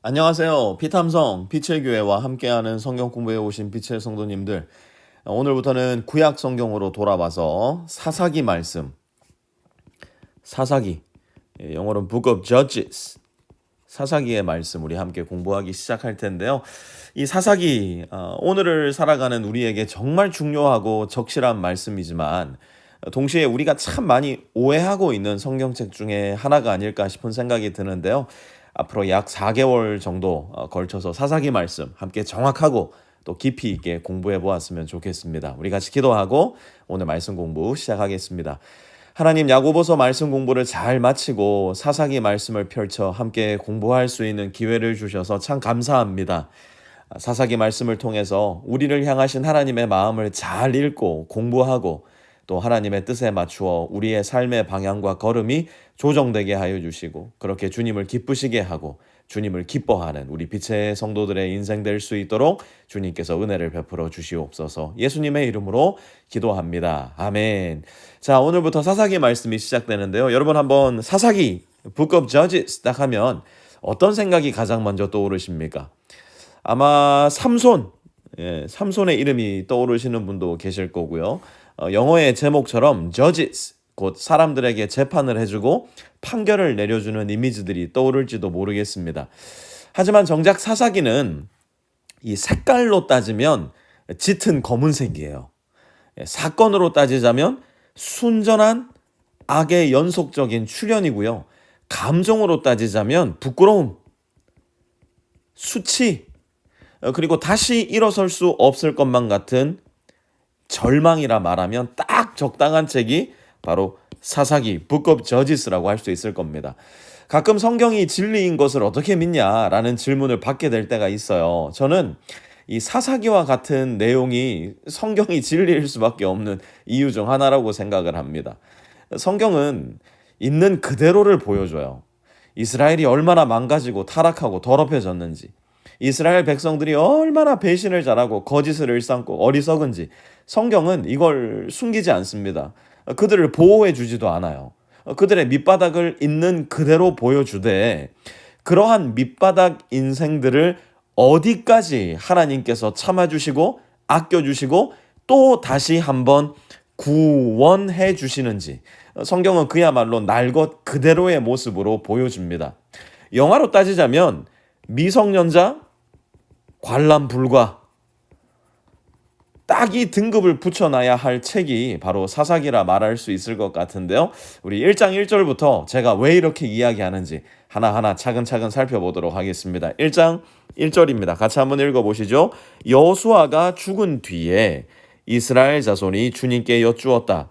안녕하세요. 피탐성 빛의 교회와 함께하는 성경 공부해 오신 빛의 성도님들. 오늘부터는 구약 성경으로 돌아와서 사사기 말씀. 사사기. 영어로는 Book of Judges. 사사기의 말씀 우리 함께 공부하기 시작할 텐데요. 이 사사기, 오늘을 살아가는 우리에게 정말 중요하고 적실한 말씀이지만 동시에 우리가 참 많이 오해하고 있는 성경책 중에 하나가 아닐까 싶은 생각이 드는데요. 앞으로 약 4개월 정도 걸쳐서 사사기 말씀 함께 정확하고 또 깊이 있게 공부해 보았으면 좋겠습니다. 우리 같이 기도하고 오늘 말씀 공부 시작하겠습니다. 하나님, 야고보서 말씀 공부를 잘 마치고 사사기 말씀을 펼쳐 함께 공부할 수 있는 기회를 주셔서 참 감사합니다. 사사기 말씀을 통해서 우리를 향하신 하나님의 마음을 잘 읽고 공부하고 또 하나님의 뜻에 맞추어 우리의 삶의 방향과 걸음이 조정되게 하여 주시고 그렇게 주님을 기쁘시게 하고 주님을 기뻐하는 우리 빛의 성도들의 인생 될 수 있도록 주님께서 은혜를 베풀어 주시옵소서. 예수님의 이름으로 기도합니다. 아멘. 자, 오늘부터 사사기 말씀이 시작되는데요. 여러분 한번 사사기 Book of Judges 딱 하면 어떤 생각이 가장 먼저 떠오르십니까? 아마 삼손, 삼손의 이름이 떠오르시는 분도 계실 거고요. 영어의 제목처럼 judges, 곧 사람들에게 재판을 해주고 판결을 내려주는 이미지들이 떠오를지도 모르겠습니다. 하지만 정작 사사기는 이 색깔로 따지면 짙은 검은색이에요. 사건으로 따지자면 순전한 악의 연속적인 출현이고요. 감정으로 따지자면 부끄러움, 수치, 그리고 다시 일어설 수 없을 것만 같은 절망이라 말하면 딱 적당한 책이 바로 사사기 Book of Judges라고 할 수 있을 겁니다. 가끔 성경이 진리인 것을 어떻게 믿냐라는 질문을 받게 될 때가 있어요. 저는 이 사사기와 같은 내용이 성경이 진리일 수밖에 없는 이유 중 하나라고 생각을 합니다. 성경은 있는 그대로를 보여줘요. 이스라엘이 얼마나 망가지고 타락하고 더럽혀졌는지, 이스라엘 백성들이 얼마나 배신을 잘하고 거짓을 일삼고 어리석은지 성경은 이걸 숨기지 않습니다. 그들을 보호해 주지도 않아요. 그들의 밑바닥을 있는 그대로 보여주되 그러한 밑바닥 인생들을 어디까지 하나님께서 참아주시고 아껴주시고 또 다시 한번 구원해 주시는지 성경은 그야말로 날 것 그대로의 모습으로 보여줍니다. 영화로 따지자면 미성년자 관람 불가, 딱 이 등급을 붙여놔야 할 책이 바로 사사기라 말할 수 있을 것 같은데요. 우리 1장 1절부터 제가 왜 이렇게 이야기하는지 하나하나 차근차근 살펴보도록 하겠습니다. 1장 1절입니다. 같이 한번 읽어보시죠. 여호수아가 죽은 뒤에 이스라엘 자손이 주님께 여쭈었다.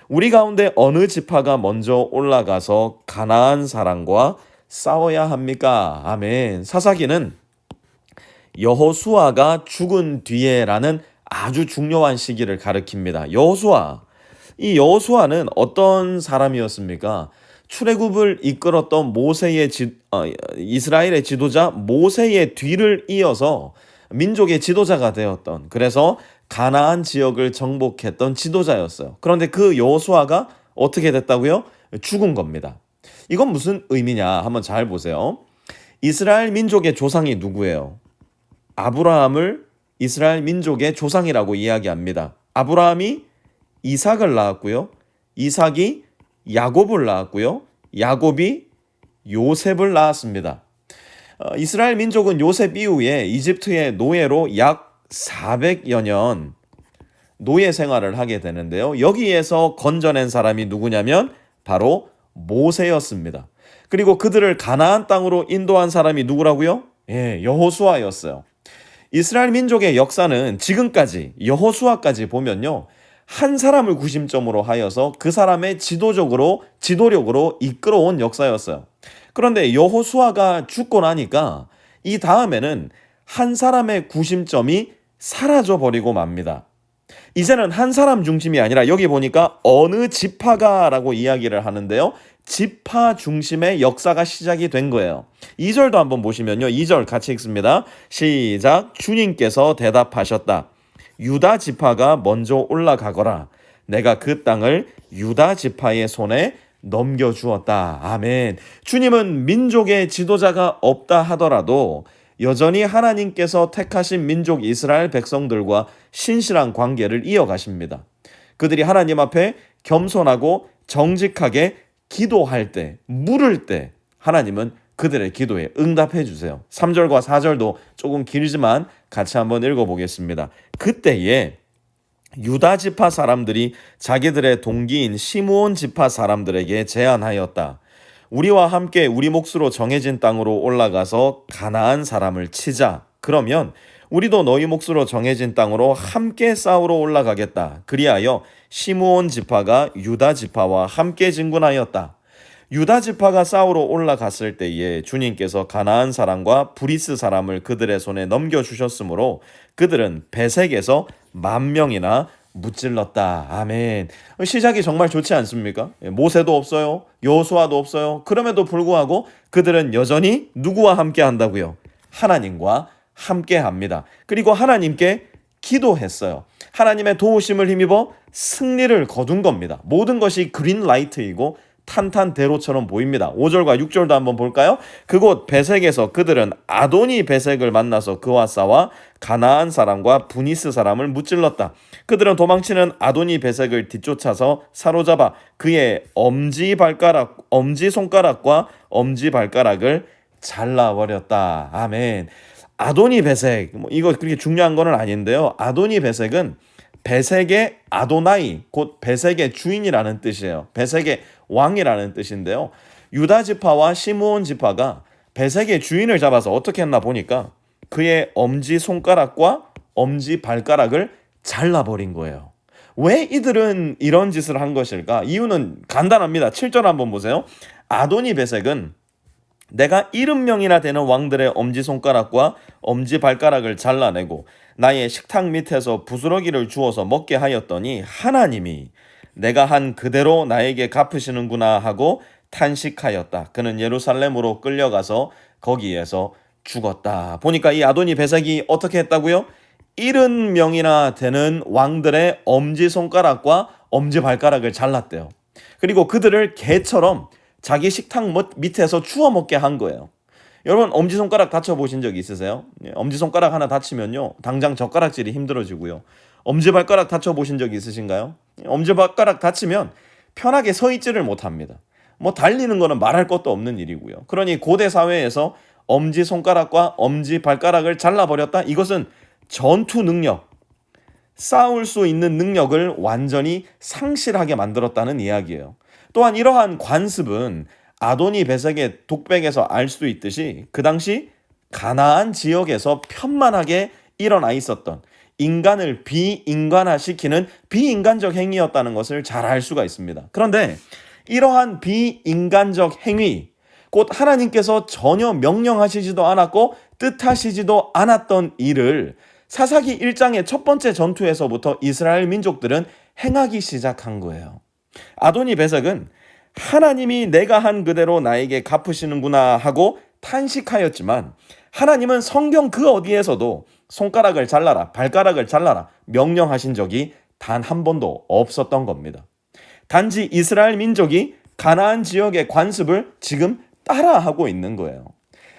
우리 가운데 어느 지파가 먼저 올라가서 가나안 사람과 싸워야 합니까? 아멘. 사사기는 여호수아가 죽은 뒤에라는 아주 중요한 시기를 가리킵니다. 여호수아, 이 여호수아는 어떤 사람이었습니까? 출애굽을 이끌었던 이스라엘의 지도자 모세의 뒤를 이어서 민족의 지도자가 되었던, 그래서 가나안 지역을 정복했던 지도자였어요. 그런데 그 여호수아가 어떻게 됐다고요? 죽은 겁니다. 이건 무슨 의미냐? 한번 잘 보세요. 이스라엘 민족의 조상이 누구예요? 아브라함을 이스라엘 민족의 조상이라고 이야기합니다. 아브라함이 이삭을 낳았고요. 이삭이 야곱을 낳았고요. 야곱이 요셉을 낳았습니다. 이스라엘 민족은 요셉 이후에 이집트의 노예로 약 400여 년 노예 생활을 하게 되는데요. 여기에서 건져낸 사람이 누구냐면 바로 모세였습니다. 그리고 그들을 가나안 땅으로 인도한 사람이 누구라고요? 여호수아였어요. 이스라엘 민족의 역사는 지금까지 여호수아까지 보면요, 한 사람을 구심점으로 하여서 그 사람의 지도력으로 이끌어온 역사였어요. 그런데 여호수아가 죽고 나니까 이 다음에는 한 사람의 구심점이 사라져버리고 맙니다. 이제는 한 사람 중심이 아니라 여기 보니까 어느 지파가라고 이야기를 하는데요. 지파 중심의 역사가 시작이 된 거예요. 2절도 한번 보시면요. 2절 같이 읽습니다. 시작. 주님께서 대답하셨다. 유다 지파가 먼저 올라가거라. 내가 그 땅을 유다 지파의 손에 넘겨주었다. 아멘. 주님은 민족의 지도자가 없다 하더라도 여전히 하나님께서 택하신 민족 이스라엘 백성들과 신실한 관계를 이어가십니다. 그들이 하나님 앞에 겸손하고 정직하게 기도할 때, 물을 때 하나님은 그들의 기도에 응답해 주세요. 3절과 4절도 조금 길지만 같이 한번 읽어보겠습니다. 그때에 유다 지파 사람들이 자기들의 동기인 시므온 지파 사람들에게 제안하였다. 우리와 함께 우리 몫으로 정해진 땅으로 올라가서 가나안 사람을 치자. 그러면 우리도 너희 몫으로 정해진 땅으로 함께 싸우러 올라가겠다. 그리하여 시므온 지파가 유다 지파와 함께 진군하였다. 유다 지파가 싸우러 올라갔을 때에 주님께서 가나안 사람과 브리스 사람을 그들의 손에 넘겨주셨으므로 그들은 베색에서 10,000명이나 무찔렀다. 아멘. 시작이 정말 좋지 않습니까? 모세도 없어요. 여호수아도 없어요. 그럼에도 불구하고 그들은 여전히 누구와 함께 한다고요? 하나님과 함께 합니다. 그리고 하나님께 기도했어요. 하나님의 도우심을 힘입어 승리를 거둔 겁니다. 모든 것이 그린라이트이고 탄탄대로처럼 보입니다. 5절과 6절도 한번 볼까요? 그곳 베색에서 그들은 아도니 베색을 만나서 그와 싸워 가나안 사람과 브니스 사람을 무찔렀다. 그들은 도망치는 아도니 베색을 뒤쫓아서 사로잡아 그의 엄지 손가락과 엄지 발가락을 잘라버렸다. 아멘. 아도니 베색, 이거 그렇게 중요한 건 아닌데요. 아도니 베색은 베색의 아도나이, 곧 베색의 주인이라는 뜻이에요. 베색의 왕이라는 뜻인데요. 유다 지파와 시므온 지파가 베색의 주인을 잡아서 어떻게 했나 보니까 그의 엄지 손가락과 엄지 발가락을 잘라버린 거예요. 왜 이들은 이런 짓을 한 것일까? 이유는 간단합니다. 7절 한번 보세요. 아도니 베색은 내가 70명이나 되는 왕들의 엄지손가락과 엄지발가락을 잘라내고 나의 식탁 밑에서 부스러기를 주워서 먹게 하였더니 하나님이 내가 한 그대로 나에게 갚으시는구나 하고 탄식하였다. 그는 예루살렘으로 끌려가서 거기에서 죽었다. 보니까 이 아도니 베색이 어떻게 했다고요? 70명이나 되는 왕들의 엄지손가락과 엄지발가락을 잘랐대요. 그리고 그들을 개처럼 자기 식탁 밑에서 주워 먹게 한 거예요. 여러분 엄지손가락 다쳐보신 적 있으세요? 엄지손가락 하나 다치면요 당장 젓가락질이 힘들어지고요. 엄지발가락 다쳐보신 적 있으신가요? 엄지발가락 다치면 편하게 서 있지를 못합니다. 달리는 거는 말할 것도 없는 일이고요. 그러니 고대 사회에서 엄지손가락과 엄지발가락을 잘라버렸다. 이것은 전투 능력, 싸울 수 있는 능력을 완전히 상실하게 만들었다는 이야기예요. 또한 이러한 관습은 아도니 베색의 독백에서 알 수 있듯이 그 당시 가나안 지역에서 편만하게 일어나 있었던 인간을 비인간화시키는 비인간적 행위였다는 것을 잘 알 수가 있습니다. 그런데 이러한 비인간적 행위, 곧 하나님께서 전혀 명령하시지도 않았고 뜻하시지도 않았던 일을 사사기 1장의 첫 번째 전투에서부터 이스라엘 민족들은 행하기 시작한 거예요. 아도니 베색은 하나님이 내가 한 그대로 나에게 갚으시는구나 하고 탄식하였지만 하나님은 성경 그 어디에서도 손가락을 잘라라, 발가락을 잘라라 명령하신 적이 단 한 번도 없었던 겁니다. 단지 이스라엘 민족이 가나안 지역의 관습을 지금 따라하고 있는 거예요.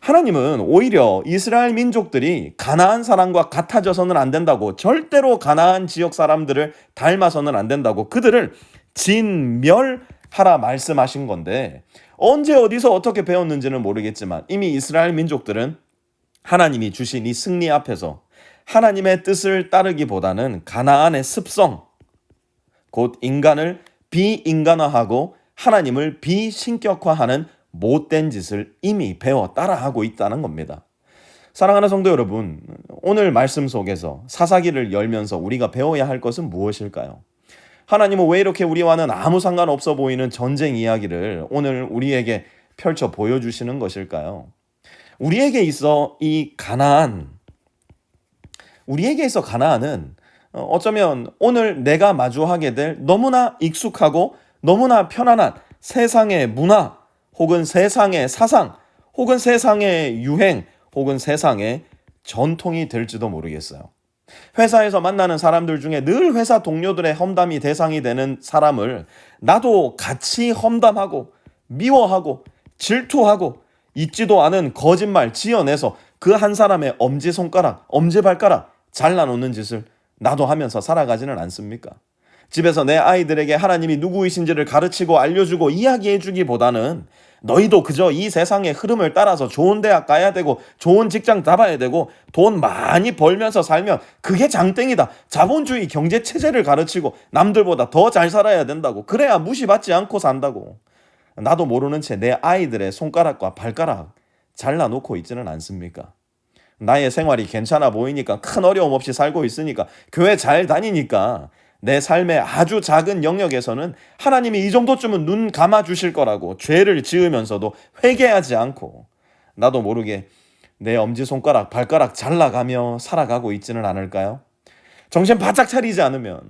하나님은 오히려 이스라엘 민족들이 가나안 사람과 같아져서는 안 된다고, 절대로 가나안 지역 사람들을 닮아서는 안 된다고 그들을 진멸하라 말씀하신 건데 언제 어디서 어떻게 배웠는지는 모르겠지만 이미 이스라엘 민족들은 하나님이 주신 이 승리 앞에서 하나님의 뜻을 따르기보다는 가나안의 습성, 곧 인간을 비인간화하고 하나님을 비신격화하는 못된 짓을 이미 배워 따라하고 있다는 겁니다. 사랑하는 성도 여러분, 오늘 말씀 속에서 사사기를 열면서 우리가 배워야 할 것은 무엇일까요? 하나님은 왜 이렇게 우리와는 아무 상관없어 보이는 전쟁 이야기를 오늘 우리에게 펼쳐 보여주시는 것일까요? 우리에게 있어 가나안은 어쩌면 오늘 내가 마주하게 될 너무나 익숙하고 너무나 편안한 세상의 문화 혹은 세상의 사상 혹은 세상의 유행 혹은 세상의 전통이 될지도 모르겠어요. 회사에서 만나는 사람들 중에 늘 회사 동료들의 험담이 대상이 되는 사람을 나도 같이 험담하고 미워하고 질투하고 있지도 않은 거짓말 지어내서 그 한 사람의 엄지손가락, 엄지발가락 잘라놓는 짓을 나도 하면서 살아가지는 않습니까? 집에서 내 아이들에게 하나님이 누구이신지를 가르치고 알려주고 이야기해주기보다는 너희도 그저 이 세상의 흐름을 따라서 좋은 대학 가야 되고 좋은 직장 잡아야 되고 돈 많이 벌면서 살면 그게 장땡이다. 자본주의 경제 체제를 가르치고 남들보다 더 잘 살아야 된다고. 그래야 무시받지 않고 산다고. 나도 모르는 채 내 아이들의 손가락과 발가락 잘라놓고 있지는 않습니까? 나의 생활이 괜찮아 보이니까 큰 어려움 없이 살고 있으니까 교회 잘 다니니까 내 삶의 아주 작은 영역에서는 하나님이 이 정도쯤은 눈 감아 주실 거라고 죄를 지으면서도 회개하지 않고 나도 모르게 내 엄지손가락, 발가락 잘라가며 살아가고 있지는 않을까요? 정신 바짝 차리지 않으면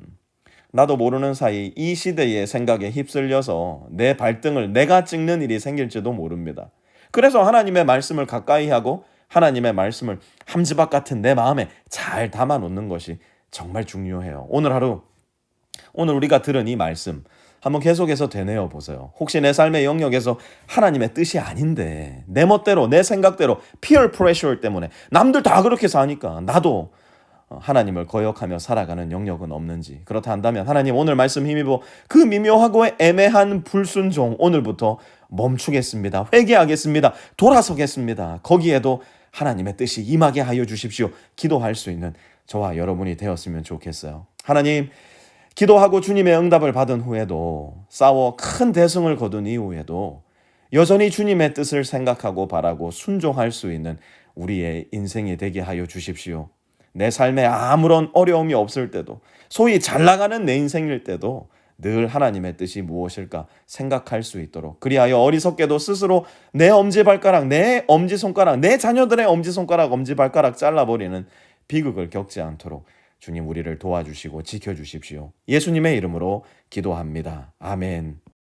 나도 모르는 사이 이 시대의 생각에 휩쓸려서 내 발등을 내가 찍는 일이 생길지도 모릅니다. 그래서 하나님의 말씀을 가까이 하고 하나님의 말씀을 함지박 같은 내 마음에 잘 담아놓는 것이 정말 중요해요. 오늘 우리가 들은 이 말씀 한번 계속해서 되뇌어 보세요. 혹시 내 삶의 영역에서 하나님의 뜻이 아닌데 내 멋대로 내 생각대로 peer pressure 때문에 남들 다 그렇게 사니까 나도 하나님을 거역하며 살아가는 영역은 없는지, 그렇다 한다면 하나님 오늘 말씀 힘입어 그 미묘하고 애매한 불순종 오늘부터 멈추겠습니다. 회개하겠습니다. 돌아서겠습니다. 거기에도 하나님의 뜻이 임하게 하여 주십시오. 기도할 수 있는 저와 여러분이 되었으면 좋겠어요. 하나님, 기도하고 주님의 응답을 받은 후에도 싸워 큰 대승을 거둔 이후에도 여전히 주님의 뜻을 생각하고 바라고 순종할 수 있는 우리의 인생이 되게 하여 주십시오. 내 삶에 아무런 어려움이 없을 때도, 소위 잘 나가는 내 인생일 때도 늘 하나님의 뜻이 무엇일까 생각할 수 있도록, 그리하여 어리석게도 스스로 내 엄지발가락, 내 엄지손가락, 내 자녀들의 엄지손가락, 엄지발가락 잘라버리는 비극을 겪지 않도록 주님 우리를 도와주시고 지켜주십시오. 예수님의 이름으로 기도합니다. 아멘.